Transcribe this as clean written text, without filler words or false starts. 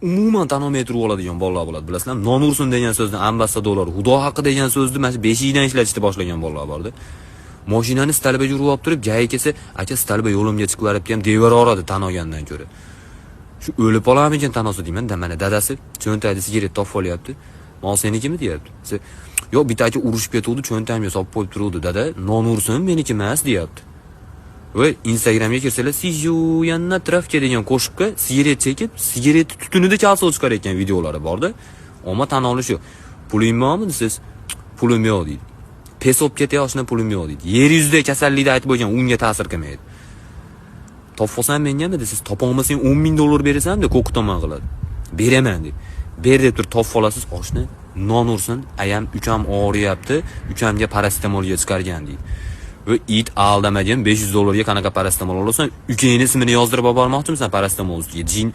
umuman tanolmay turib oladigan bolalar bo'ladi, bilasizlarmi? Non ursin degan so'zni ambassadorlar, Xudo haqqi degan so'zni mana shu 5-dan ishlatishni boshlagan bolalar borda. Mashinani stalbaga yurib olib turib, joyi kelsa, aka stalba yo'limga chiqib beribdi ham devor oradi tan olgandan ko'ra. Shu o'lib olarmikin tan olsa deyman, mana dadasi cho'ntagida sigaret topib olyapti. "Mol senikimi?" deyapti. "Yo'q, bittachi urushib ketuvdi, cho'ntagimga solib qo'yib turuvdi, dada. Non ursin, meniki emas", deyapti. Va Instagramga kirsanglar, "Siju yanna trafka" degan qo'shiqqa sigaret chekib, sigaret tutunida kalsov chiqar ekan videolari borda. Ammo tan olish yo'q. "Puling bormi desiz?" "Pulim yo'q" deydi. "Pes olib ketayotishni pulim yo'q" deydi. Yer yuzida kasallikni aytib qo'ygan, unga ta'sir qilmaydi. "Topolsam mengami desiz, topolmasang 10 ming dollar berasan-da, ko'kitoman qiladi." "Beraman" deydi. "Ber deb turib topib olasiz, oshni non ursin, ayam ukam og'riyapti, ukamga paracetamolga chiqargan" deydi. Va it aldamagin 500 dollarga qanaqa paracetamol olasan, ukangning ismini yozdirib olib bormoqchimisan paracetamol ustiga? Jin